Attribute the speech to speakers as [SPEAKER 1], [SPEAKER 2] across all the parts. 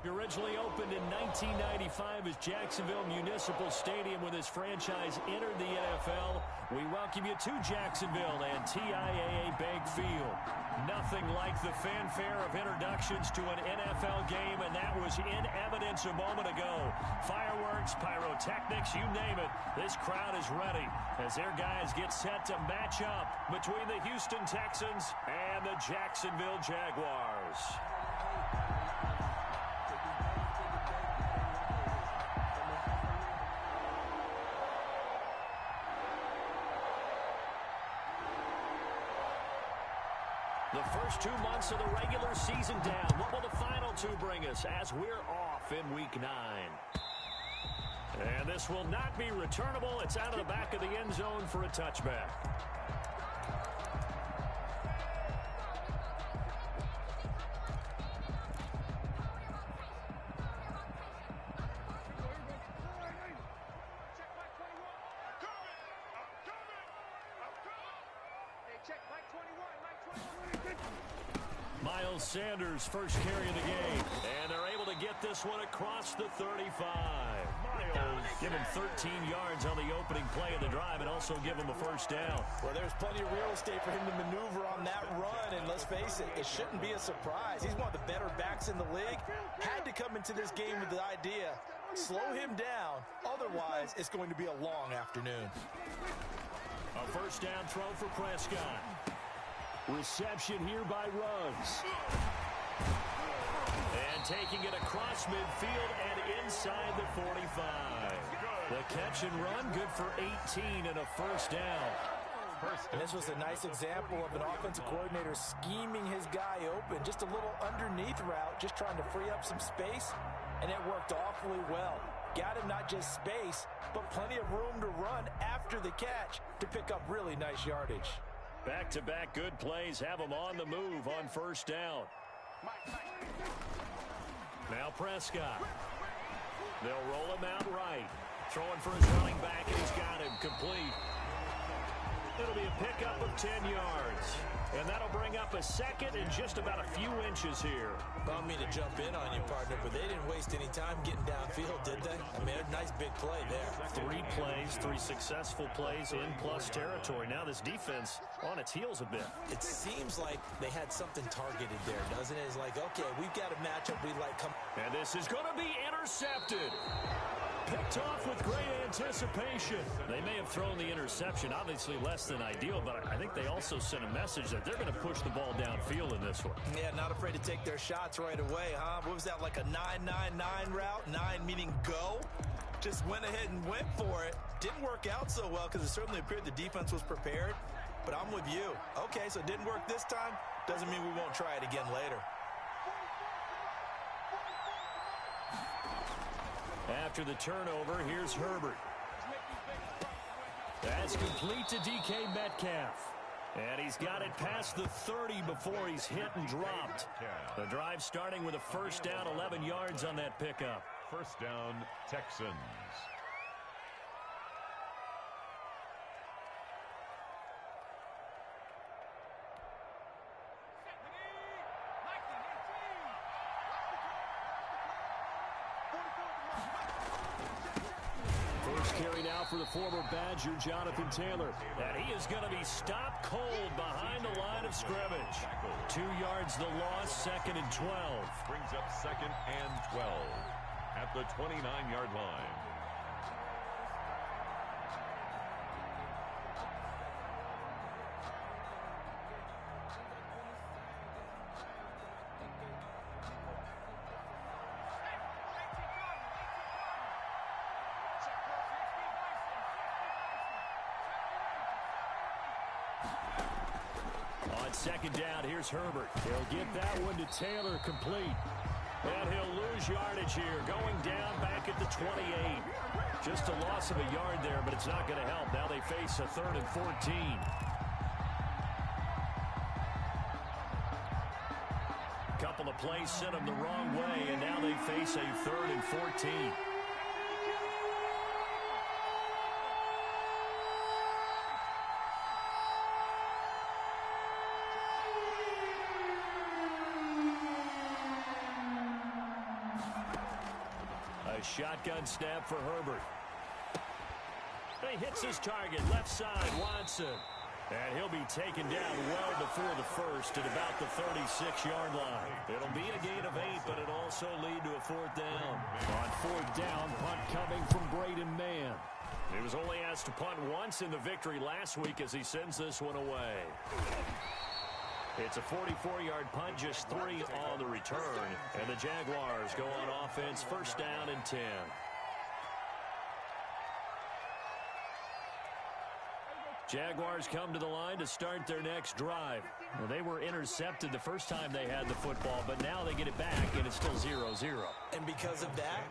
[SPEAKER 1] Originally opened in 1995 as Jacksonville Municipal Stadium when this franchise entered the NFL. We welcome you to Jacksonville and TIAA Bank Field. Nothing like the fanfare of introductions to an NFL game, and that was in evidence a moment ago. Fireworks, pyrotechnics, you name it. This crowd is ready as their guys get set to match up between the Houston Texans and the Jacksonville Jaguars. The first 2 months of the regular season down. What will the final two bring us as we're off in Week 9? And this will not be returnable. It's out of the back of the end zone for a touchback. Sanders first carry of the game, and they're able to get this one across the 35. Miles give him 13 yards on the opening play of the drive and also give him a first down.
[SPEAKER 2] Well, there's plenty of real estate for him to maneuver on that run, and let's face it, it shouldn't be a surprise. He's one of the better backs in the league. Had to come into this game with the idea, slow him down, otherwise it's going to be a long afternoon.
[SPEAKER 1] A first down throw for Prescott. Reception here by Ruggs. And taking it across midfield and inside the 45. The catch and run, good for 18 and a first down.
[SPEAKER 2] And this was a nice example of an offensive coordinator scheming his guy open. Just a little underneath route, just trying to free up some space, and it worked awfully well. Got him not just space, but plenty of room to run after the catch to pick up really nice yardage.
[SPEAKER 1] Back-to-back good plays have them on the move on first down. Now Prescott. They'll roll him out right. Throwing for his running back, and he's got him complete. It'll be a pickup of 10 yards. And that'll bring up a second and just about a few inches here.
[SPEAKER 2] Bummed me to jump in on you, partner, but they didn't waste any time getting downfield, did they? I mean, a nice big play there.
[SPEAKER 1] 3 plays, 3 successful plays in plus territory. Now this defense on its heels a bit.
[SPEAKER 2] It seems like they had something targeted there, doesn't it? It's like, okay, we've got a matchup we like.
[SPEAKER 1] And this is going to be intercepted. Picked off with great anticipation. They may have thrown the interception, obviously less than ideal, but I think they also sent a message that they're going to push the ball downfield in this one.
[SPEAKER 2] Yeah, not afraid to take their shots right away, huh? What was that, like a 9-9-9 route? 9 meaning go? Just went ahead and went for it. Didn't work out so well because it certainly appeared the defense was prepared, but I'm with you. Okay, so it didn't work this time. Doesn't mean we won't try it again later.
[SPEAKER 1] After the turnover, here's Herbert. That's complete to DK Metcalf. And he's got it past the 30 before he's hit and dropped. The drive starting with a first down, 11 yards on that pickup.
[SPEAKER 3] First down, Texans.
[SPEAKER 1] Carry now for the former Badger, Jonathan Taylor. And he is going to be stopped cold behind the line of scrimmage. 2 yards the loss, 2nd and 12.
[SPEAKER 3] Brings up 2nd and 12 at the 29-yard line.
[SPEAKER 1] On second down, here's Herbert. He'll get that one to Taylor complete. And he'll lose yardage here, going down back at the 28. Just a loss of a yard there, but it's not going to help. Now they face a 3rd and 14. Couple of plays sent them the wrong way, and now they face a 3rd and 14. A shotgun snap for Herbert. He hits his target, left side, Watson. And he'll be taken down well before the first at about the 36-yard line. It'll be a gain of 8, but it'll also lead to a fourth down. On fourth down, punt coming from Braden Mann. He was only asked to punt once in the victory last week as he sends this one away. It's a 44-yard punt, just 3 on the return. And the Jaguars go on offense, first down and 10. Jaguars come to the line to start their next drive. Well, they were intercepted the first time they had the football, but now they get it back, and it's still 0-0.
[SPEAKER 2] And because of that,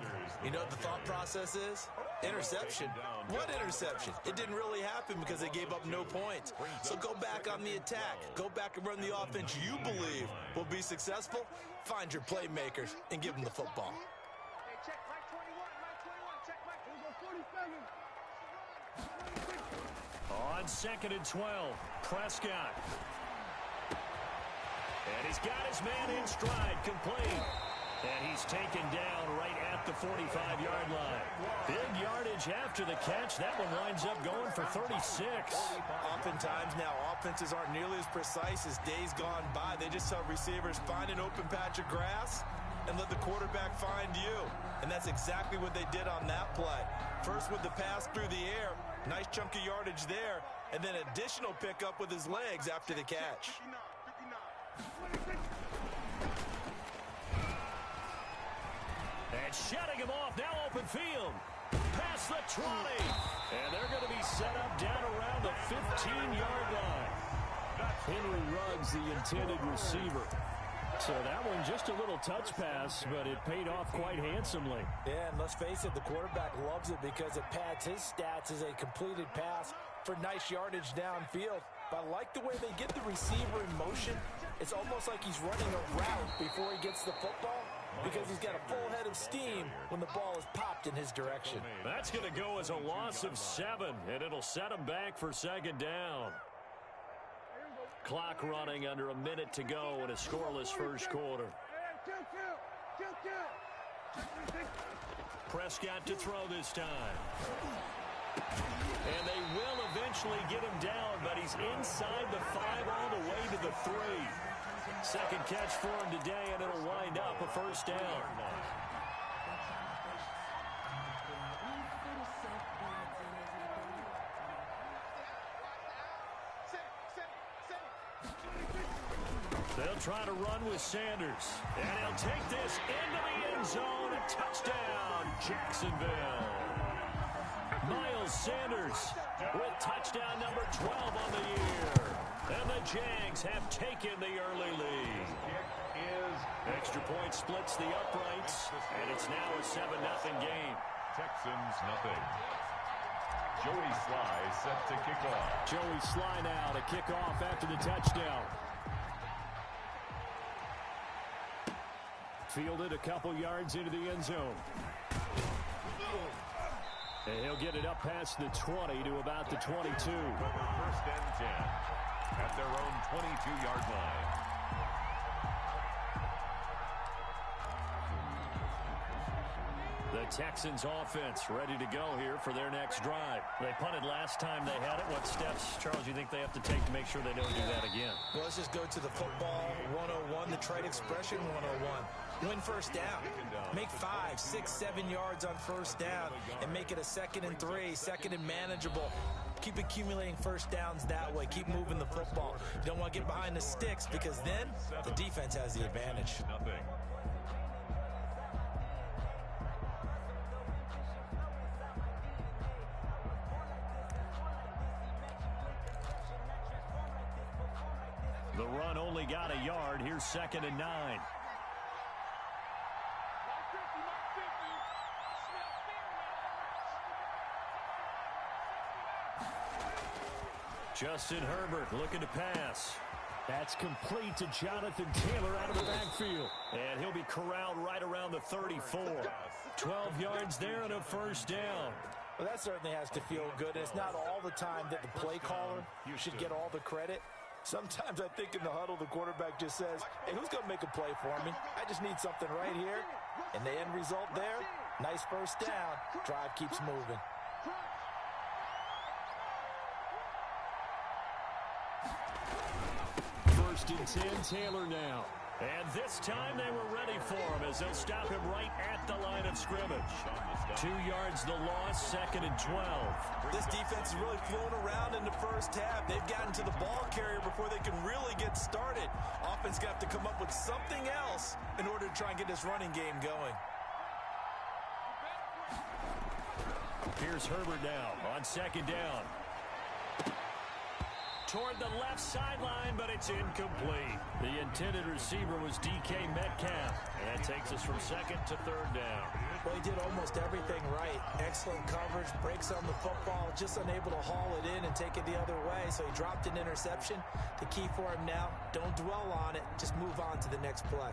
[SPEAKER 2] you know what the thought process is? Interception. What interception? It didn't really happen because they gave up no points. So go back on the attack. Go back and run the offense you believe will be successful. Find your playmakers and give them the football.
[SPEAKER 1] On 2nd and 12, Prescott. And he's got his man in stride, complete. And he's taken down right at the 45-yard line. Big yardage after the catch. That one winds up going for 36.
[SPEAKER 2] Oftentimes now, offenses aren't nearly as precise as days gone by. They just tell receivers, find an open patch of grass and let the quarterback find you. And that's exactly what they did on that play. First with the pass through the air. Nice chunk of yardage there, and then additional pickup with his legs after the catch.
[SPEAKER 1] And shutting him off, now open field. Past the 20. And they're going to be set up down around the 15-yard line. Henry Ruggs, the intended receiver. So that one just a little touch pass, but it paid off quite handsomely.
[SPEAKER 2] Yeah, and let's face it, the quarterback loves it because it pads his stats as a completed pass for nice yardage downfield. But I like the way they get the receiver in motion. It's almost like he's running a route before he gets the football because he's got a full head of steam when the ball is popped in his direction.
[SPEAKER 1] That's going to go as a loss of 7, and it'll set him back for second down. Clock running under a minute to go in a scoreless first quarter. Prescott to throw this time. And they will eventually get him down, but he's inside the 5 all the way to the 3. Second catch for him today, and it'll wind up a first down. They'll try to run with Sanders. And he'll take this into the end zone. A touchdown, Jacksonville. Miles Sanders with touchdown number 12 on the year. And the Jags have taken the early lead. Extra point splits the uprights. And it's now a 7-0 game.
[SPEAKER 3] Texans nothing. Joey Sly set to kick off.
[SPEAKER 1] Joey Sly now to kick off after the touchdown. Fielded a couple yards into the end zone. And he'll get it up past the 20 to about the 22.
[SPEAKER 3] First and 10 at their own 22-yard line.
[SPEAKER 1] The Texans offense ready to go here for their next drive. They punted last time they had it. What steps, Charles, you think they have to take to make sure they don't do that again?
[SPEAKER 2] Well, let's just go to the football 101, the trade expression 101. Win first down. Make 5, 6, 7 yards on first down and make it a 2nd and 3, 2nd and manageable. Keep accumulating first downs that way. Keep moving the football. You don't want to get behind the sticks because then the defense has the advantage.
[SPEAKER 3] Nothing.
[SPEAKER 1] The run only got a yard. Here's 2nd and 9. Justin Herbert looking to pass. That's complete to Jonathan Taylor out of the backfield. And he'll be corralled right around the 34. 12 yards there and a first down.
[SPEAKER 2] Well, that certainly has to feel good. It's not all the time that the play caller should get all the credit. Sometimes I think in the huddle, the quarterback just says, hey, who's going to make a play for me? I just need something right here. And the end result there, nice first down. Drive keeps moving.
[SPEAKER 1] First and 10, Taylor now. And this time they were ready for him as they'll stop him right at the line of scrimmage. 2 yards the loss, 2nd and 12.
[SPEAKER 2] This defense has really flown around in the first half. They've gotten to the ball carrier before they can really get started. Offense got to come up with something else in order to try and get this running game going.
[SPEAKER 1] Here's Herbert now on 2nd down. Toward the left sideline, but it's incomplete. The intended receiver was DK Metcalf. And that takes us from 2nd to 3rd down.
[SPEAKER 2] Well, he did almost everything right. Excellent coverage, breaks on the football, just unable to haul it in and take it the other way. So he dropped an interception. The key for him now, don't dwell on it. Just move on to the next play.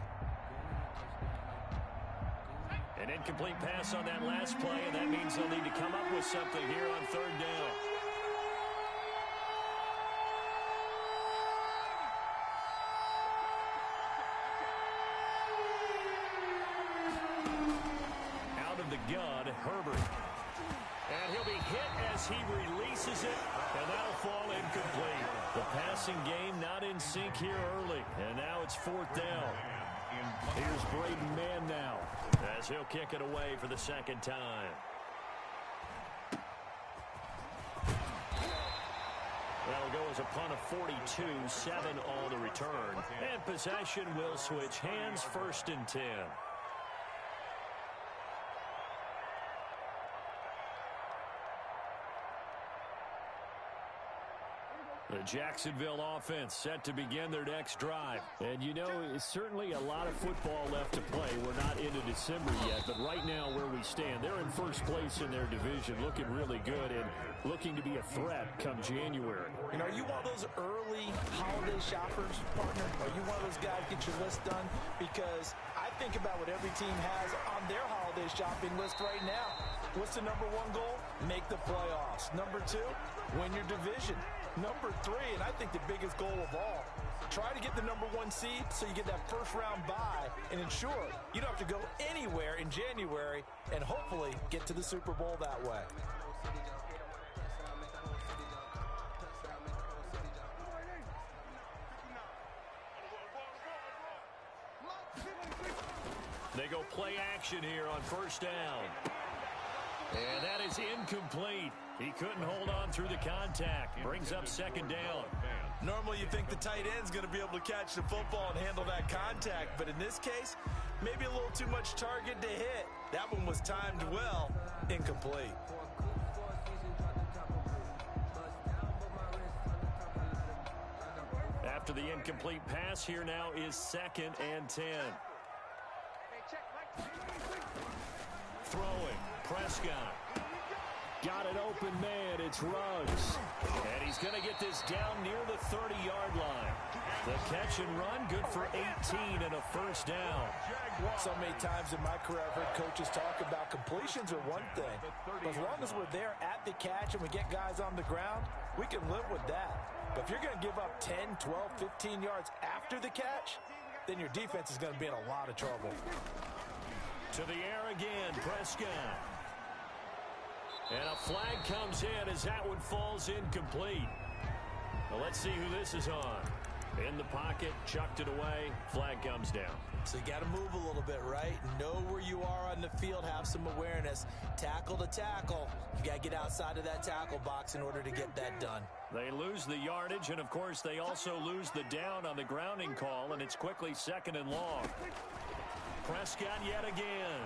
[SPEAKER 1] An incomplete pass on that last play, and that means they'll need to come up with something here on 3rd down. Gun, Herbert. And he'll be hit as he releases it, and that'll fall incomplete. The passing game not in sync here early, and now it's 4th down. Here's Braden Mann now, as he'll kick it away for the 2nd time. That'll go as a punt of 42, 7 on the return. And possession will switch hands, 1st and 10. The Jacksonville offense set to begin their next drive. And, you know, it's certainly a lot of football left to play. We're not into December yet, but right now where we stand, they're in first place in their division, looking really good and looking to be a threat come January.
[SPEAKER 2] You know, are you one of those early holiday shoppers, partner? Are you one of those guys get your list done? Because I think about what every team has on their holiday shopping list right now. What's the #1 goal? Make the playoffs. #2, win your division. #3, and I think the biggest goal of all, try to get the #1 seed so you get that first-round bye and ensure you don't have to go anywhere in January and hopefully get to the Super Bowl that way.
[SPEAKER 1] They go play action here on 1st down. And that is incomplete. He couldn't hold on through the contact. Brings up 2nd down.
[SPEAKER 2] Normally you think the tight end's going to be able to catch the football and handle that contact, but in this case, maybe a little too much target to hit. That one was timed well. Incomplete.
[SPEAKER 1] After the incomplete pass, here now is 2nd and 10. Throwing, Prescott. Got an open man, it's Ruggs. And he's going to get this down near the 30-yard line. The catch and run, good for 18 and a 1st down.
[SPEAKER 2] So many times in my career, I've heard coaches talk about completions are one thing. But as long as we're there at the catch and we get guys on the ground, we can live with that. But if you're going to give up 10, 12, 15 yards after the catch, then your defense is going to be in a lot of trouble.
[SPEAKER 1] To the air again, Prescott. And a flag comes in as that one falls incomplete. Well, let's see who this is on. In the pocket, chucked it away, flag comes down.
[SPEAKER 2] So you got to move a little bit, right? Know where you are on the field, have some awareness. Tackle to tackle. You got to get outside of that tackle box in order to get that done.
[SPEAKER 1] They lose the yardage, and of course they also lose the down on the grounding call, and it's quickly 2nd and long. Prescott yet again.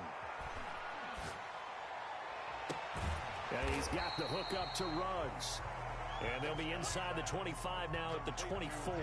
[SPEAKER 1] And he's got the hook up to Ruggs. And they'll be inside the 25 now at the 24.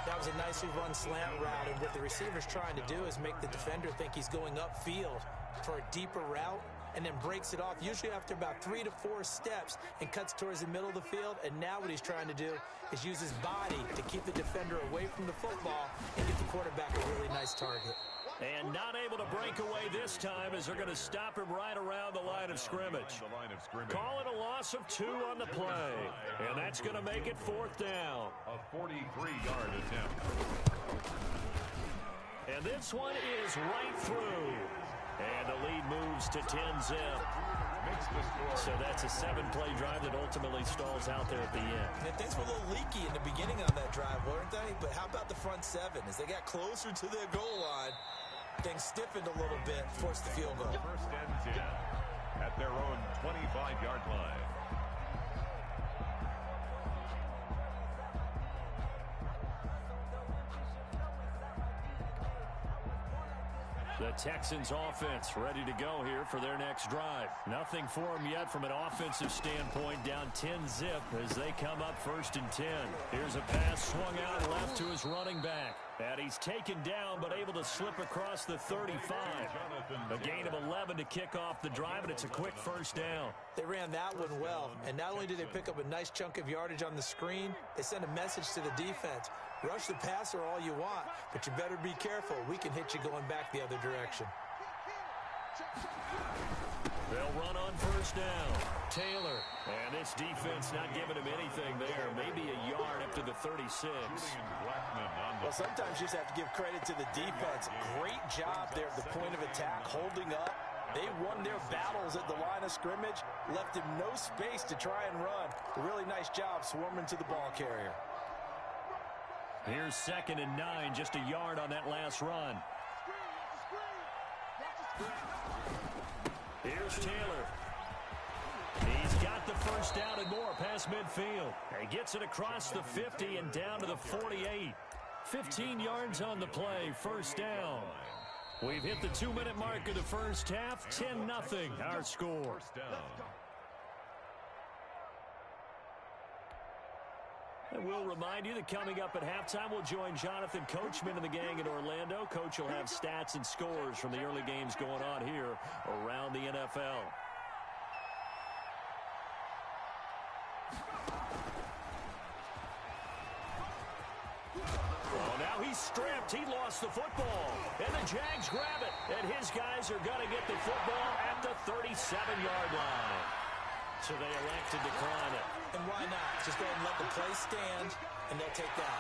[SPEAKER 2] That was a nicely run slant route, and what the receiver's trying to do is make the defender think he's going upfield for a deeper route and then breaks it off, usually after about 3 to 4 steps, and cuts towards the middle of the field. And now what he's trying to do is use his body to keep the defender away from the football and get the quarterback a really nice target.
[SPEAKER 1] And not able to break away this time as they're going to stop him right around the line of scrimmage. Call it a loss of 2 on the play. And that's going to make it 4th down.
[SPEAKER 3] A 43-yard attempt.
[SPEAKER 1] And this one is right through. And the lead moves to 10-zip. So that's a 7-play drive that ultimately stalls out there at the end.
[SPEAKER 2] And things were a little leaky in the beginning on that drive, weren't they? But how about the front 7? As they got closer to their goal line, things stiffened a little bit, forced the field goal.
[SPEAKER 3] 1st and 10 at their own 25-yard line.
[SPEAKER 1] The Texans offense ready to go here for their next drive. Nothing for them yet from an offensive standpoint, down 10-zip as they come up 1st and 10. Here's a pass swung out left to his running back. And he's taken down but able to slip across the 35. A gain of 11 to kick off the drive, and it's a quick 1st down.
[SPEAKER 2] They ran that one well, and not only did they pick up a nice chunk of yardage on the screen, they sent a message to the defense. Rush the passer all you want, but you better be careful. We can hit you going back the other direction.
[SPEAKER 1] They'll run on 1st down. Taylor. And this defense not giving him anything there. Maybe a yard up to the 36.
[SPEAKER 2] Well, sometimes you just have to give credit to the defense. Great job there at the point of attack, holding up. They won their battles at the line of scrimmage, left him no space to try and run. A really nice job swarming to the ball carrier.
[SPEAKER 1] Here's 2nd and 9, just a yard on that last run. Here's Taylor. He's got the 1st down and more past midfield. He gets it across the 50 and down to the 48. 15 yards on the play, 1st down. We've hit the 2-minute mark of the 1st half, 10-0 our score.
[SPEAKER 3] 1st down.
[SPEAKER 1] And we'll remind you that coming up at halftime, we'll join Jonathan Coachman and the gang in Orlando. Coach will have stats and scores from the early games going on here around the NFL. Oh, now he's stripped. He lost the football. And the Jags grab it. And his guys are going to get the football at the 37-yard line. So they elect to decline it.
[SPEAKER 2] And why not? Just go ahead and let the play stand, and they'll take that.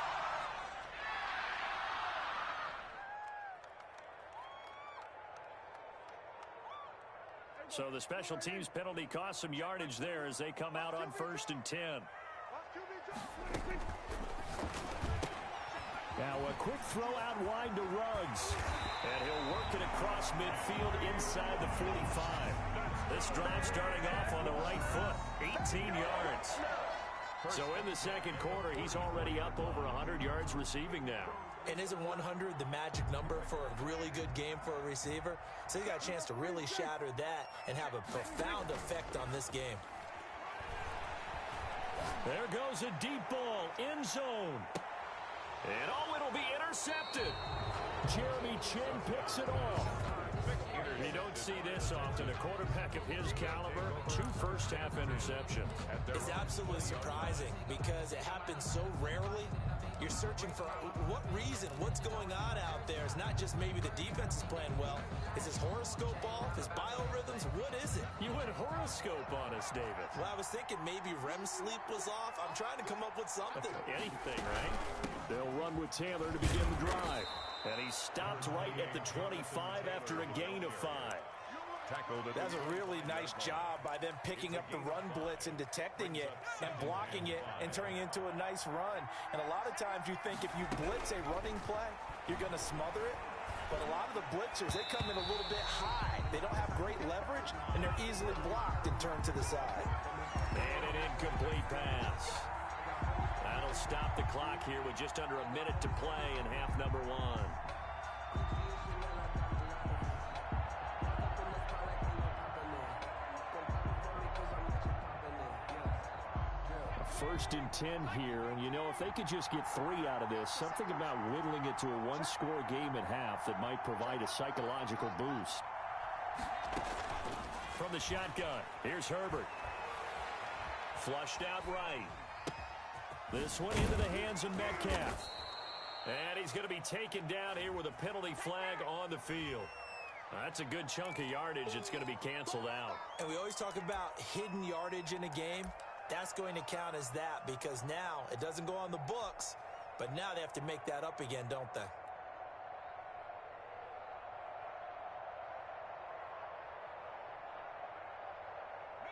[SPEAKER 1] So the special teams penalty cost some yardage there as they come out on 1st and 10. Now a quick throw out wide to Ruggs. And he'll work it across midfield inside the 45. This drive starting off on the right foot, 18 yards. So in the 2nd quarter, he's already up over 100 yards receiving now.
[SPEAKER 2] And isn't 100 the magic number for a really good game for a receiver? So he got a chance to really shatter that and have a profound effect on this game.
[SPEAKER 1] There goes a deep ball, end zone. And oh, it'll be intercepted. Jeremy Chin picks it off. You don't see this often. A quarterback of his caliber, 2 first-half interceptions.
[SPEAKER 2] It's absolutely surprising because it happens so rarely. You're searching for what reason, what's going on out there. It's not just maybe the defense is playing well. Is his horoscope off? His biorhythms? What is it?
[SPEAKER 1] You went horoscope on us, David.
[SPEAKER 2] Well, I was thinking maybe REM sleep was off. I'm trying to come up with something.
[SPEAKER 1] Anything, right? They'll run with Taylor to begin the drive. And he stopped right at the 25 after a gain of 5.
[SPEAKER 2] That's a really nice job by them picking up the run blitz and detecting it and blocking it and turning it into a nice run. And a lot of times you think if you blitz a running play, you're going to smother it. But a lot of the blitzers, they come in a little bit high. They don't have great leverage, and they're easily blocked and turned to the side.
[SPEAKER 1] And an incomplete pass. That'll stop the clock here with just under a minute to play in half number 1. 1st and 10 here, and you know, if they could just get 3 out of this, something about whittling it to a one-score game at half that might provide a psychological boost. From the shotgun, here's Herbert. Flushed out right. This one into the hands of Metcalf. And he's going to be taken down here with a penalty flag on the field. That's a good chunk of yardage. It's going to be canceled out.
[SPEAKER 2] And we always talk about hidden yardage in a game. That's going to count as that because now it doesn't go on the books, but now they have to make that up again, don't they?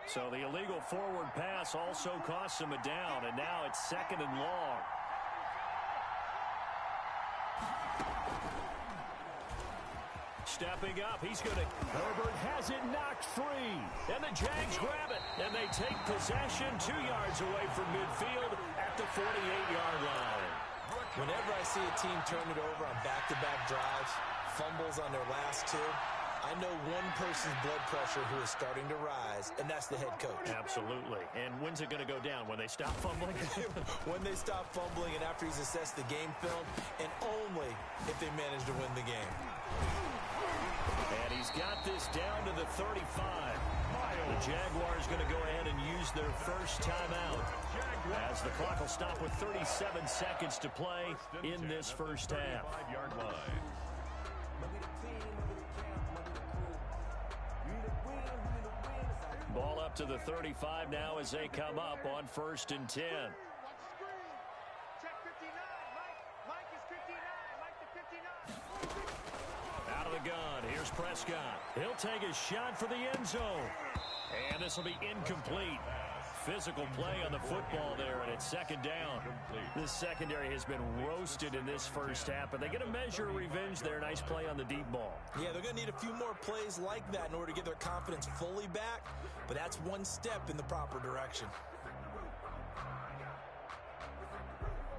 [SPEAKER 1] So the illegal forward pass also costs him a down, and now it's 2nd and long. Stepping up, he's going to... Herbert has it knocked free, and the Jags grab it, and they take possession 2 yards away from midfield at the 48-yard line.
[SPEAKER 2] Whenever I see a team turn it over on back-to-back drives, fumbles on their last 2, I know one person's blood pressure who is starting to rise, and that's the head coach.
[SPEAKER 1] Absolutely. And when's it going to go down? When they stop fumbling?
[SPEAKER 2] When they stop fumbling and after he's assessed the game film, and only if they manage to win the game.
[SPEAKER 1] And he's got this down to the 35. The Jaguars going to go ahead and use their first timeout as the clock will stop with 37 seconds to play in this first half. Ball up to the 35 now as they come up on 1st and 10. Out of the gun, here's Prescott. He'll take a shot for the end zone. And this will be incomplete. Physical play on the football there, and it's 2nd down. This secondary has been roasted in this first half, but they get a measure of revenge there. Nice play on the deep ball. Yeah, they're going to need a few more plays like that in order to get their confidence fully back, but that's one step in the proper direction.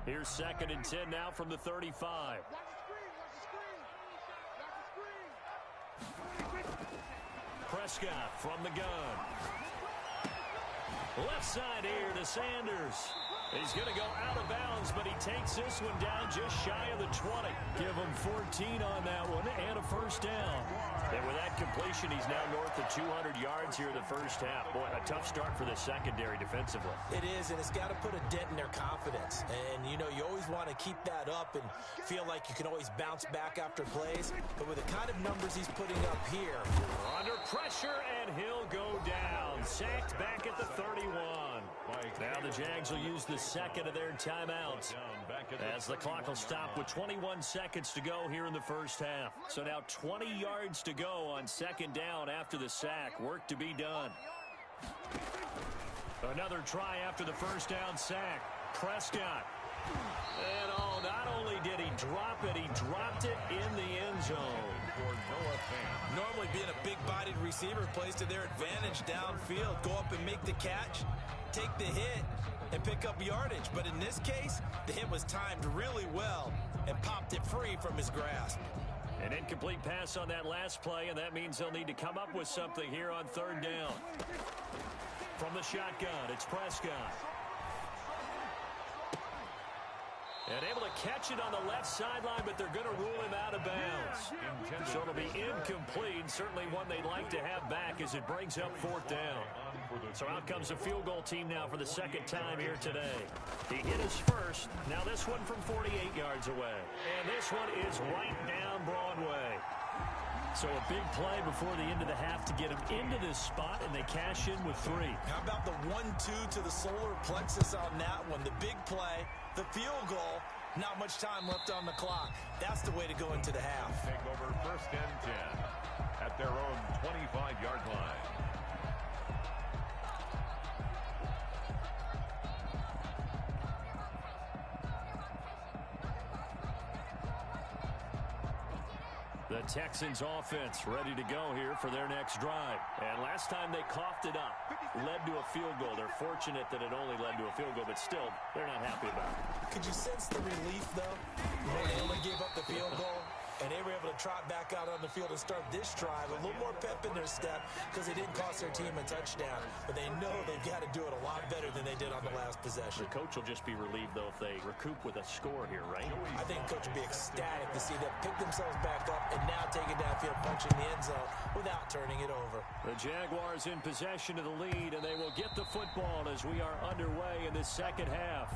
[SPEAKER 1] Here's 2nd and 10 now from the 35. Prescott from the gun. Left side here to Sanders. He's going to go out of bounds, but he takes this one down just shy of the 20. Give him 14 on that one and a first down. And with that completion, he's now north of 200 yards here in the first half. Boy, a tough start for the secondary defensively. It is, and it's got to put a dent in their confidence. And, you know, you always want to keep that up and feel like you can always bounce back after plays. But with the kind of numbers he's putting up here. Under pressure, and he'll go down. Sacked back at the 31. Now the Jags will use the 2nd of their timeouts as the clock will stop with 21 seconds to go here in the first half. So now 20 yards to go on 2nd down after the sack. Work to be done. Another try after the first down sack. Prescott. And not only did he drop it, he dropped it in the end zone. Normally being a big-bodied receiver plays to their advantage downfield. Go up and make the catch, take the hit, and pick up yardage. But in this case, the hit was timed really well and popped it free from his grasp. An incomplete pass on that last play, and that means they'll need to come up with something here on 3rd down. From the shotgun, it's Prescott. And able to catch it on the left sideline, but they're going to rule him out of bounds. So it'll be incomplete. Certainly one they'd like to have back as it brings up 4th down. So out comes a field goal team now for the 2nd time here today. He hit his first. Now this one from 48 yards away. And this one is right down Broadway. So a big play before the end of the half to get him into this spot, and they cash in with 3. How about the 1-2 to the solar plexus on that one? The big play, the field goal, not much time left on the clock. That's the way to go into the half.
[SPEAKER 3] Take over 1st and 10 at their own 25-yard line.
[SPEAKER 1] The Texans offense ready to go here for their next drive. And last time they coughed it up, led to a field goal. They're fortunate that it only led to a field goal, but still, they're not happy about it.
[SPEAKER 2] Could you sense the relief, though? They only gave up the field goal, and they were able to trot back out on the field and start this drive. A little more pep in their step because they didn't cost their team a touchdown. But they know they've got to do it a lot better than they did on the last possession.
[SPEAKER 1] The coach will just be relieved, though, if they recoup with a score here, right?
[SPEAKER 2] I think the coach will be ecstatic to see them pick themselves back up and now take it downfield, punching the end zone without turning it over.
[SPEAKER 1] The Jaguars in possession of the lead, and they will get the football as we are underway in this 2nd half.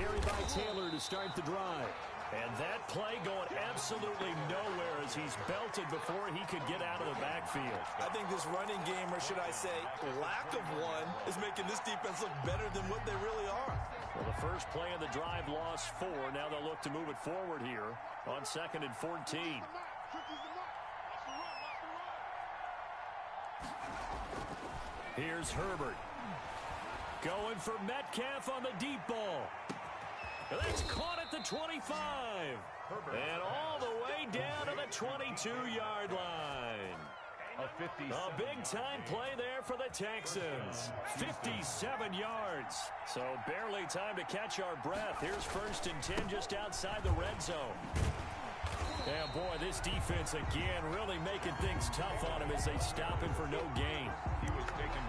[SPEAKER 1] carry by Taylor to start the drive. And that play going absolutely nowhere as he's belted before he could get out of the backfield.
[SPEAKER 2] I think this running game, or should I say lack of one, is making this defense look better than what they really are.
[SPEAKER 1] Well, the first play of the drive lost 4. Now they'll look to move it forward here on 2nd and 14. Here's Herbert. Going for Metcalf on the deep ball. That's caught at the 25. And all the way down to the 22-yard line. A big-time play there for the Texans. 57 yards. So barely time to catch our breath. Here's 1st and 10 just outside the red zone. And, boy, this defense, again, really making things tough on him as they stop him for no gain.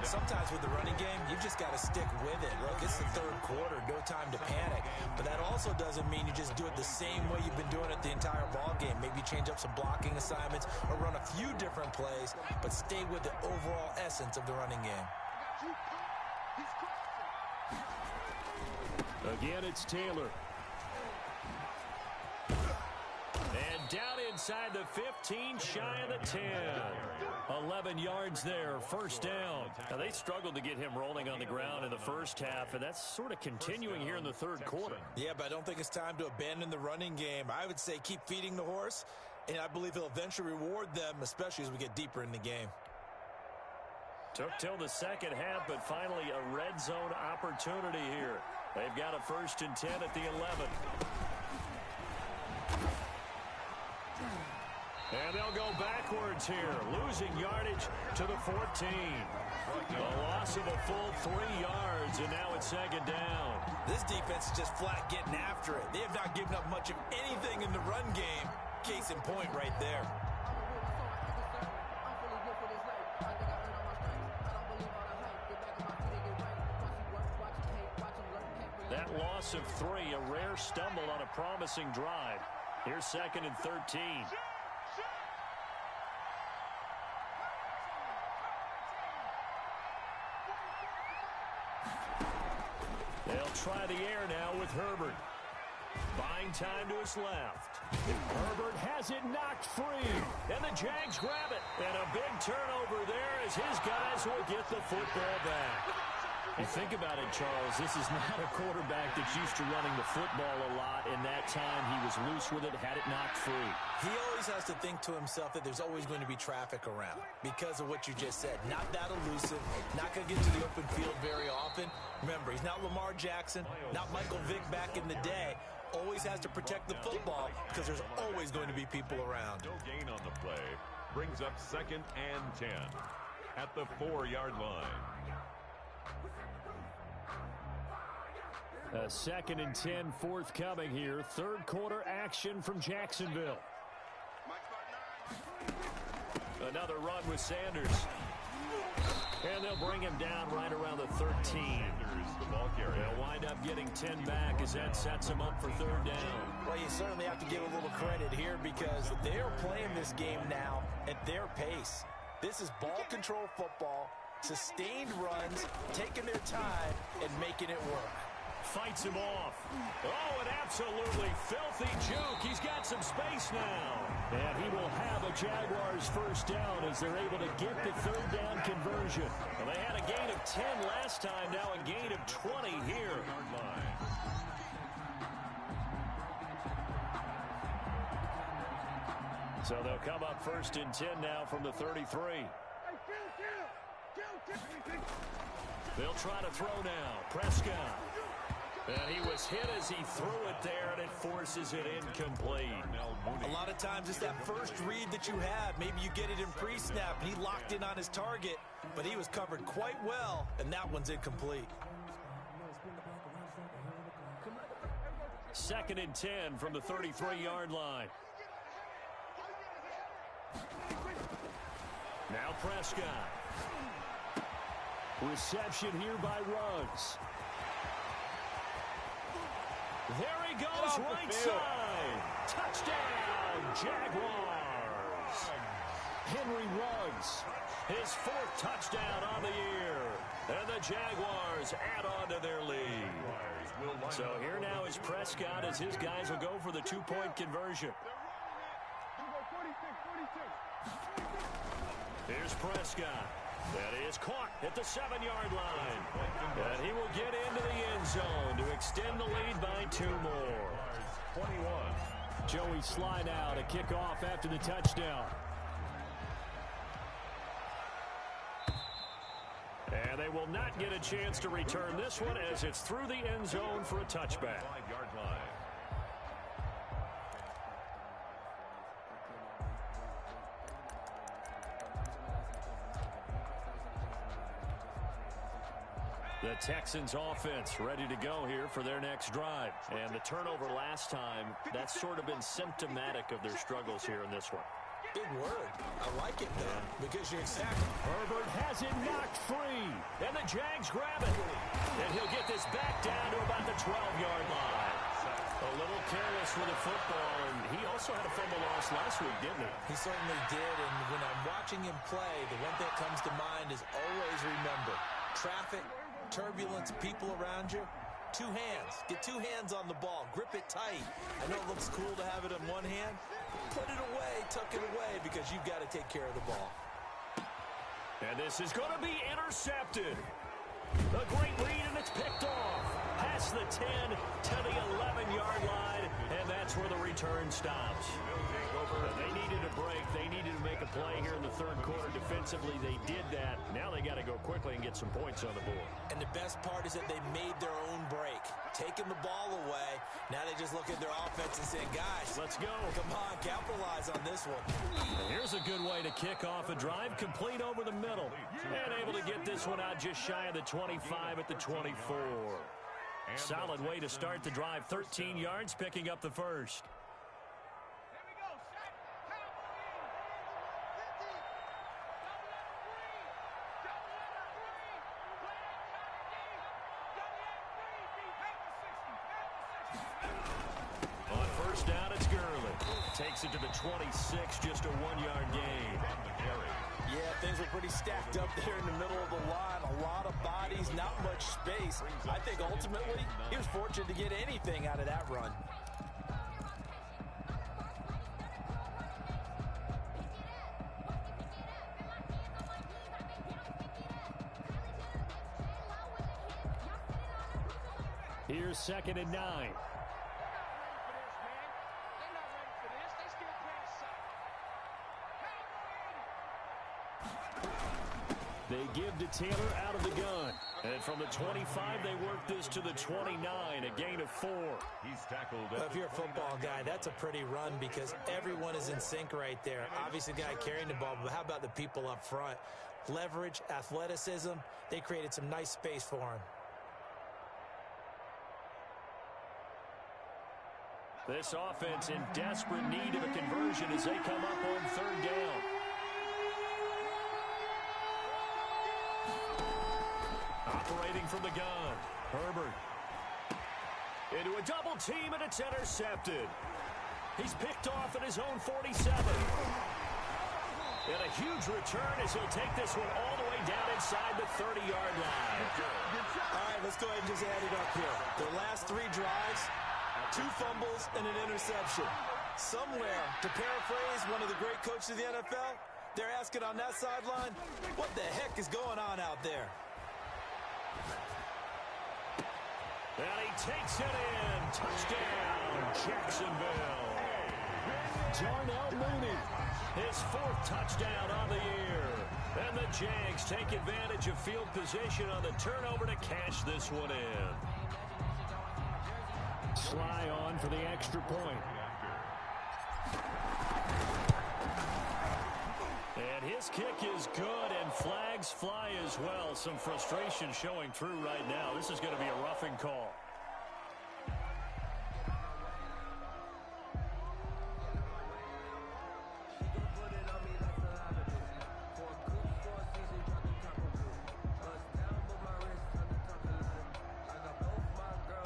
[SPEAKER 2] Sometimes with the running game, you just got to stick with it. Look, it's the 3rd quarter, no time to panic. But that also doesn't mean you just do it the same way you've been doing it the entire ball game. Maybe change up some blocking assignments or run a few different plays, but stay with the overall essence of the running game.
[SPEAKER 1] Again, it's Taylor. And down inside the 15, shy of the 10. 11 yards there, 1st down. Now, they struggled to get him rolling on the ground in the first half, and that's sort of continuing here in the 3rd quarter.
[SPEAKER 2] Yeah, but I don't think it's time to abandon the running game. I would say keep feeding the horse, and I believe he'll eventually reward them, especially as we get deeper in the game.
[SPEAKER 1] Took till the 2nd half, but finally a red zone opportunity here. They've got a 1st and 10 at the 11. And they'll go backwards here, losing yardage to the 14. A loss of a full 3 yards, and now it's 2nd down.
[SPEAKER 2] This defense is just flat getting after it. They have not given up much of anything in the run game. Case in point right there.
[SPEAKER 1] That loss of 3, a rare stumble on a promising drive. Here's 2nd and 13. They'll try the air now with Herbert. Buying time to his left. Herbert has it knocked free. And the Jags grab it. And a big turnover there as his guys will get the football back. You think about it, Charles, this is not a quarterback that's used to running the football a lot, and that time he was loose with it, had it knocked free.
[SPEAKER 2] He always has to think to himself that there's always going to be traffic around because of what you just said. Not that elusive, not going to get to the open field very often. Remember, he's not Lamar Jackson, not Michael Vick back in the day. Always has to protect the football because there's always going to be people around.
[SPEAKER 3] No gain on the play. Brings up 2nd and 10 at the 4-yard line.
[SPEAKER 1] A 2nd and 10 forthcoming here. 3rd quarter action from Jacksonville. Another run with Sanders. And they'll bring him down right around the 13. They'll wind up getting 10 back as that sets him up for 3rd down.
[SPEAKER 2] Well, you certainly have to give a little credit here because they're playing this game now at their pace. This is ball control football, sustained runs, taking their time, and making it work.
[SPEAKER 1] Fights him off. Oh, an absolutely filthy juke. He's got some space now. And he will have a Jaguars 1st down as they're able to get the 3rd down conversion. Well, they had a gain of 10 last time, now a gain of 20 here. So they'll come up 1st and 10 now from the 33. They'll try to throw now. Prescott. And he was hit as he threw it there, and it forces it incomplete.
[SPEAKER 2] A lot of times it's that first read that you have. Maybe you get it in pre-snap, and he locked in on his target, but he was covered quite well, and that one's incomplete.
[SPEAKER 1] 2nd and 10 from the 33-yard line. Now Prescott. Reception here by Ruggs. There he goes, right side. Touchdown, Jaguars. Henry Ruggs, his 4th touchdown on the year. And the Jaguars add on to their lead. So here now is Prescott as his guys will go for the 2-point conversion. Here's Prescott. That is caught at the 7-yard line. And he will get into the end zone to extend the lead by 2 more.
[SPEAKER 3] 21.
[SPEAKER 1] Joey Sly now to kick off after the touchdown. And they will not get a chance to return this one as it's through the end zone for a touchback.
[SPEAKER 3] 5-yard line.
[SPEAKER 1] The Texans offense ready to go here for their next drive. And the turnover last time, that's sort of been symptomatic of their struggles here in this one.
[SPEAKER 2] Big word. I like it, though, because you're exactly.
[SPEAKER 1] Herbert has it knocked free. And the Jags grab it. And he'll get this back down to about the 12-yard line. A little careless with the football, and he also had a fumble loss last week, didn't he?
[SPEAKER 2] He certainly did, and when I'm watching him play, the one thing that comes to mind is always remember, traffic, turbulence, people around you, 2 hands. Get 2 hands on the ball. Grip it tight. I know it looks cool to have it in one hand. Put it away, tuck it away, because you've got to take care of the ball.
[SPEAKER 1] And this is going to be intercepted. A great read, and it's picked off. Past the 10 to the 11-yard line, and that's where the return stops. They needed a break. They needed to make a play here in the 3rd quarter. Defensively, they did that. Now they got to go quickly and get some points on the board.
[SPEAKER 2] And the best part is that they made their own break. Taking the ball away. Now they just look at their offense and say, guys,
[SPEAKER 1] let's go.
[SPEAKER 2] Come on, capitalize on this one.
[SPEAKER 1] And here's a good way to kick off a drive, complete over the middle. And able to get this one out just shy of the 25 at the 24. Solid way to start the drive. 13 yards, picking up the first. On first down, it's Gurley. Takes it to the 26, just a 1-yard gain.
[SPEAKER 2] Yeah, things were pretty stacked up there in the middle of the line. A lot of bodies, not much space. I think ultimately he was fortunate to get anything out of that run.
[SPEAKER 1] Here's 2nd and 9. They give to Taylor out of the gun. And from the 25, they work this to the 29, a gain of 4.
[SPEAKER 3] He's tackled.
[SPEAKER 2] Well, if you're a football guy, that's a pretty run because everyone is in sync right there. Obviously, the guy carrying the ball, but how about the people up front? Leverage, athleticism, they created some nice space for him.
[SPEAKER 1] This offense in desperate need of a conversion as they come up on 3rd down. Operating from the gun, Herbert. Into a double team, and it's intercepted. He's picked off at his own 47. And a huge return as he'll take this one all the way down inside the 30-yard line.
[SPEAKER 2] All right, let's go ahead and just add it up here. Their last 3 drives, 2 fumbles and an interception. Somewhere, to paraphrase one of the great coaches of the NFL, they're asking on that sideline, what the heck is going on out there?
[SPEAKER 1] And he takes it in. Touchdown, Jacksonville. Darnell Mooney, his 4th touchdown on the year. And the Jags take advantage of field position on the turnover to cash this one in. Sly on for the extra point. And his kick is good, and flags fly as well. Some frustration showing through right now. This is going to be a roughing call.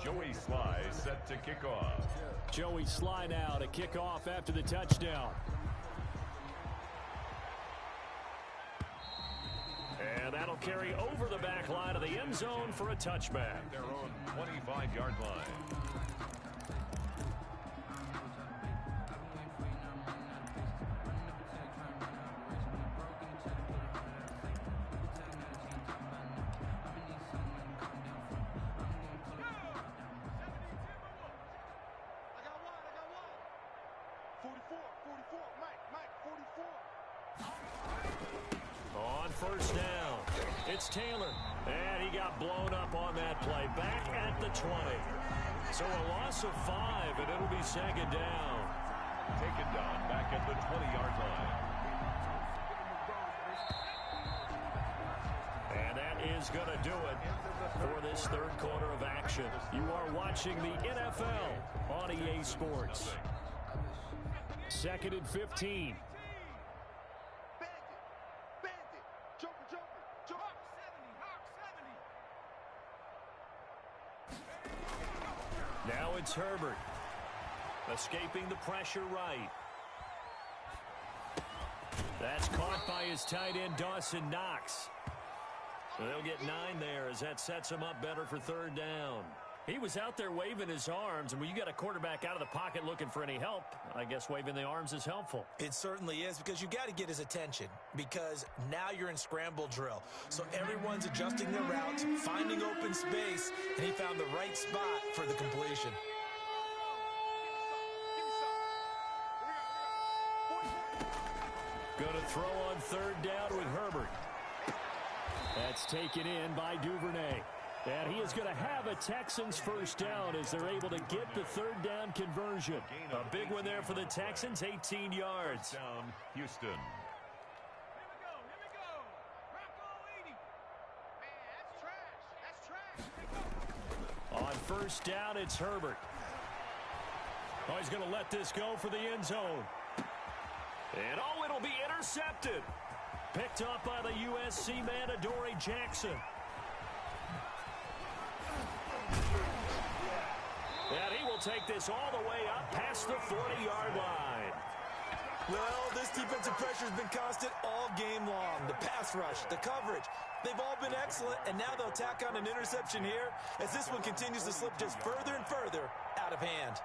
[SPEAKER 3] Joey Sly set to kick off.
[SPEAKER 1] Joey Sly now to kick off after the touchdown. And that'll carry over the back line of the end zone for a touchback.
[SPEAKER 3] Their own 25-yard line.
[SPEAKER 1] On first down, it's Taylor. And he got blown up on that play. Back at the 20. So a loss of 5, and it'll be second down.
[SPEAKER 3] Taken down back at the 20-yard line.
[SPEAKER 1] And that is going to do it for this third quarter of action. You are watching the NFL on EA Sports. Second and 15. Now it's Herbert. Escaping the pressure right. That's caught by his tight end, Dawson Knox. They'll get 9 there as that sets him up better for third down. He was out there waving his arms, and when you got a quarterback out of the pocket looking for any help, I guess waving the arms is helpful.
[SPEAKER 2] It certainly is, because you got to get his attention, because now you're in scramble drill. So everyone's adjusting their routes, finding open space, and he found the right spot for the completion.
[SPEAKER 1] Going to throw on third down with Herbert. That's taken in by Duvernay. And he is going to have a Texans first down as they're able to get the third down conversion. A big one there for the Texans, 18 yards.
[SPEAKER 3] Down, Houston.
[SPEAKER 1] On first down, it's Herbert. Oh, he's going to let this go for the end zone. And oh, it'll be intercepted. Picked up by the USC man, Adoree Jackson. And he will take this all the way up past the 40-yard line.
[SPEAKER 2] Well, this defensive pressure has been constant all game long. The pass rush, the coverage, they've all been excellent, and now they'll tack on an interception here as this one continues to slip just further and further out of hand.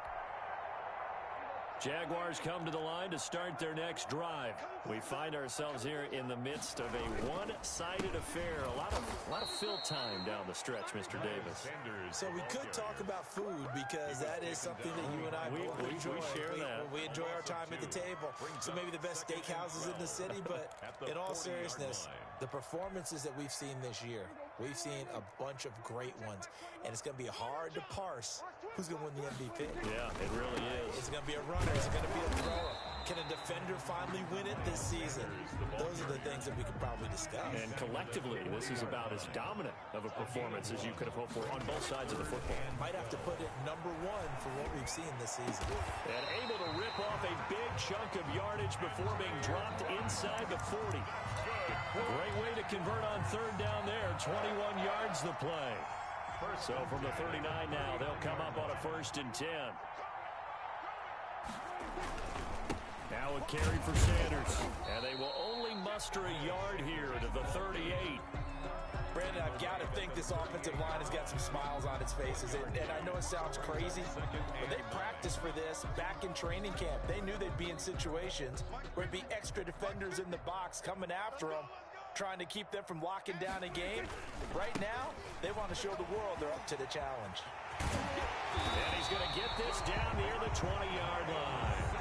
[SPEAKER 1] Jaguars come to the line to start their next drive. We find ourselves here in the midst of a one-sided affair. A lot of fill time down the stretch, Mr. Davis.
[SPEAKER 2] So we could talk about food, because that is something that you and I both enjoy.
[SPEAKER 1] We share that.
[SPEAKER 2] We enjoy our time at the table. So maybe the best steakhouses in the city, but in all seriousness, the performances that we've seen this year, we've seen a bunch of great ones, and it's going to be hard to parse who's going to win the MVP.
[SPEAKER 1] Yeah, it really is.
[SPEAKER 2] It's going to be a runner. Is it going to be a thrower? Can a defender finally win it this season? Those are the things that we could probably discuss.
[SPEAKER 1] And collectively, this is about as dominant of a performance as you could have hoped for on both sides of the football.
[SPEAKER 2] Might have to put it #1 for what we've seen this season.
[SPEAKER 1] And able to rip off a big chunk of yardage before being dropped inside the 40. Great way to convert on third down there. 21 yards the play. So from the 39 now, they'll come up on a 1st and 10. Now a carry for Sanders. And they will only muster a yard here to the 38.
[SPEAKER 2] Brandon, I've got to think this offensive line has got some smiles on its faces. And I know it sounds crazy, but they practiced for this back in training camp. They knew they'd be in situations where it'd be extra defenders in the box coming after them, trying to keep them from locking down a game. Right now, they want to show the world they're up to the challenge.
[SPEAKER 1] And he's going to get this down near the 20-yard line.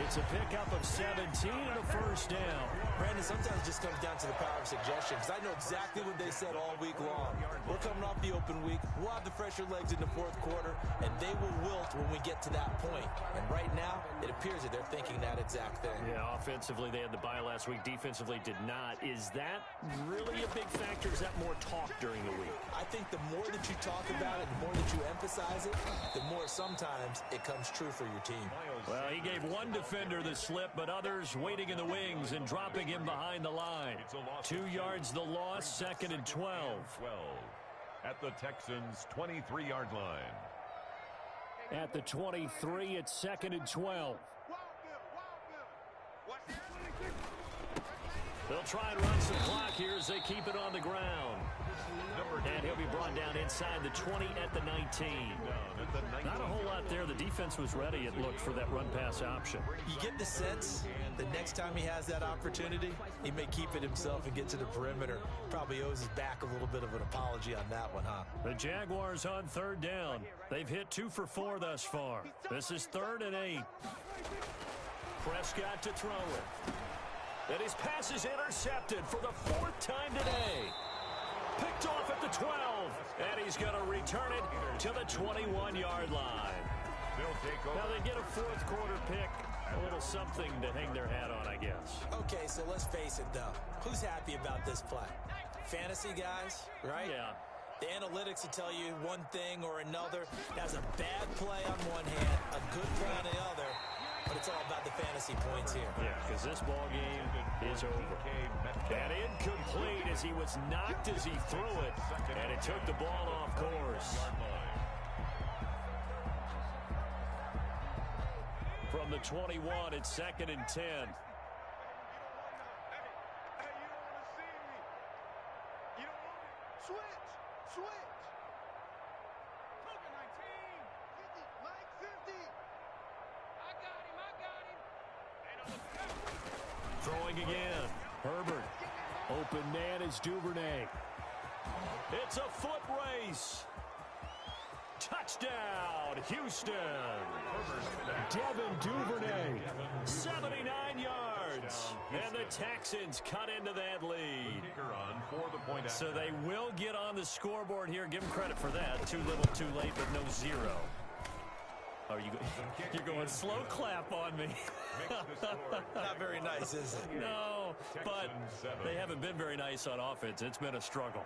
[SPEAKER 1] It's a pickup of 17 and a 1st down.
[SPEAKER 2] Brandon, sometimes it just comes down to the power of suggestion, because I know exactly what they said all week long. We're coming off the open week. We'll have the fresher legs in the 4th quarter, and they will wilt when we get to that point. And right now, it appears that they're thinking that exact thing.
[SPEAKER 1] Yeah, offensively, they had the bye last week. Defensively, did not. Is that really a big factor? Is that more talk during the week?
[SPEAKER 2] I think the more that you talk about it, the more that you emphasize it, the more sometimes it comes true for your team.
[SPEAKER 1] Well, he gave one defender the slip, but others waiting in the wings and dropping him behind the line. 2 yards the loss, 2nd and 12.
[SPEAKER 3] At the Texans' 23-yard line.
[SPEAKER 1] At the 23, it's 2nd and 12. They'll try and run some clock here as they keep it on the ground. And he'll be brought down inside the 20 at the 19. Not a whole lot there. The defense was ready, it looked, for that run-pass option.
[SPEAKER 2] You get the sense that next time he has that opportunity, he may keep it himself and get to the perimeter. Probably owes his back a little bit of an apology on that one, huh?
[SPEAKER 1] The Jaguars on third down. They've hit 2 for 4 thus far. This is 3rd and 8. Prescott to throw it. And his pass is intercepted for the 4th time today. Picked off at the 12, and he's going to return it to the 21-yard line. Now they get a 4th quarter pick, a little something to hang their hat on, I guess.
[SPEAKER 2] Okay, so let's face it, though. Who's happy about this play? Fantasy guys, right?
[SPEAKER 1] Yeah.
[SPEAKER 2] The analytics will tell you one thing or another. That's a bad play on one hand, a good play on the other. But it's all about the fantasy points here.
[SPEAKER 1] Yeah, because this ball game is over. And incomplete as he was knocked as he threw it. And it took the ball off course. From the 21, it's 2nd and 10. Throwing again. Herbert. Open man is Duvernay. It's a foot race. Touchdown, Houston. Devin Duvernay, 79 yards. And the Texans cut into that lead. So they will get on the scoreboard here. Give them credit for that. Too little, too late, but no zero. Oh, you're going slow clap on me.
[SPEAKER 2] Not very nice, is it?
[SPEAKER 1] No, but they haven't been very nice on offense. It's been a struggle.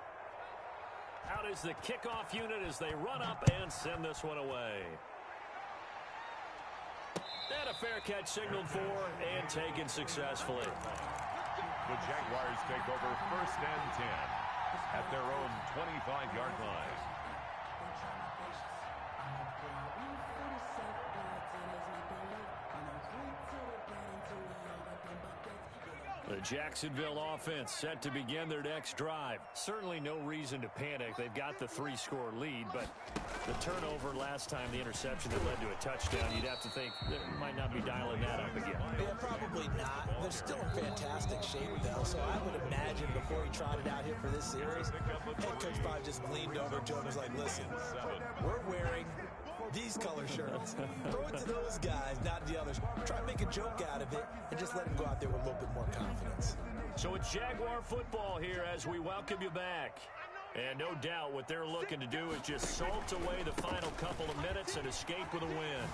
[SPEAKER 1] Out is the kickoff unit as they run up and send this one away. And a fair catch signaled for and taken successfully.
[SPEAKER 3] The Jaguars take over 1st and 10 at their own 25-yard line.
[SPEAKER 1] The Jacksonville offense set to begin their next drive. Certainly no reason to panic. They've got the 3-score lead, but the turnover last time, the interception that led to a touchdown, you'd have to think they might not be dialing that up again.
[SPEAKER 2] Yeah, probably not. They're still in fantastic shape, though, so I would imagine before he trotted out here for this series, head coach probably just leaned over Joe and was like, listen, we're wearing these color shirts. Throw it to those guys, not the others. Try and make a joke out of it and just let them go out there with a little bit more confidence.
[SPEAKER 1] So it's Jaguar football here as we welcome you back. And no doubt what they're looking to do is just salt away the final couple of minutes and escape with a win.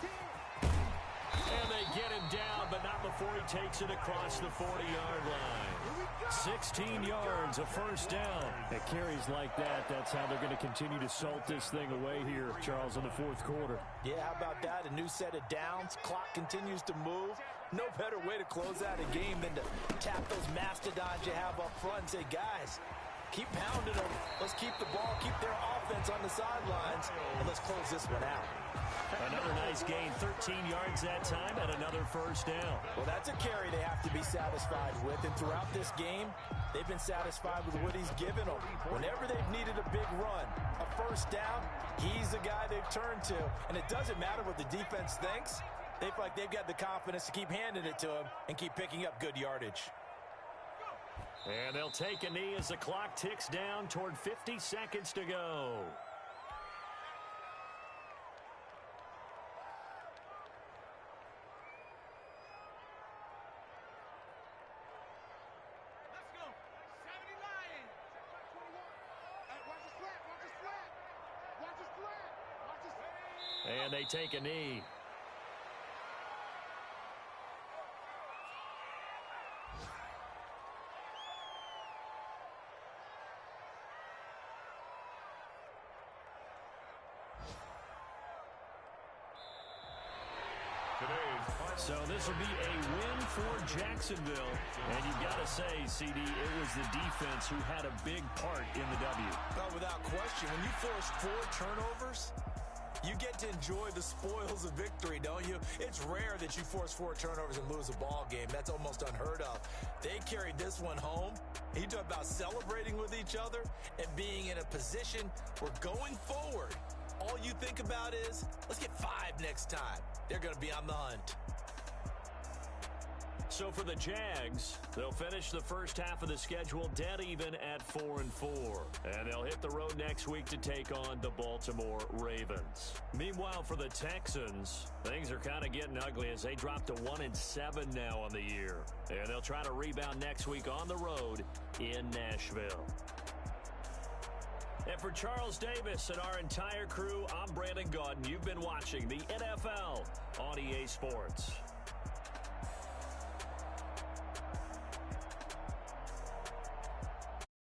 [SPEAKER 1] And they get him down, but not before he takes it across the 40-yard line. 16 yards, a first down. At carries like that, that's how they're going to continue to salt this thing away here, Charles, in the 4th quarter.
[SPEAKER 2] Yeah, how about that? A new set of downs. Clock continues to move. No better way to close out a game than to tap those mastodons you have up front and say, guys, keep pounding them. Let's keep the ball, keep their offense on the sidelines, and let's close this one out.
[SPEAKER 1] Another nice gain, 13 yards that time, and another first down.
[SPEAKER 2] Well, that's a carry they have to be satisfied with, and throughout this game, they've been satisfied with what he's given them. Whenever they've needed a big run, a first down, he's the guy they've turned to, and it doesn't matter what the defense thinks. They feel like they've got the confidence to keep handing it to him and keep picking up good yardage.
[SPEAKER 1] And they'll take a knee as the clock ticks down toward 50 seconds to go. And they take a knee. So this will be a win for Jacksonville. And you've got to say, CD, it was the defense who had a big part in the W.
[SPEAKER 2] Well, without question, when you force 4 turnovers, You get to enjoy the spoils of victory, don't you? It's rare that you force 4 turnovers and lose a ball game. That's almost unheard of. They carried this one home. You talk about celebrating with each other and being in a position where going forward, all you think about is, let's get 5 next time. They're going to be on the hunt.
[SPEAKER 1] So for the Jags, they'll finish the first half of the schedule dead even at 4-4. And they'll hit the road next week to take on the Baltimore Ravens. Meanwhile, for the Texans, things are kind of getting ugly as they drop to 1-7 now on the year. And they'll try to rebound next week on the road in Nashville. And for Charles Davis and our entire crew, I'm Brandon Gaudin. You've been watching the NFL on EA Sports.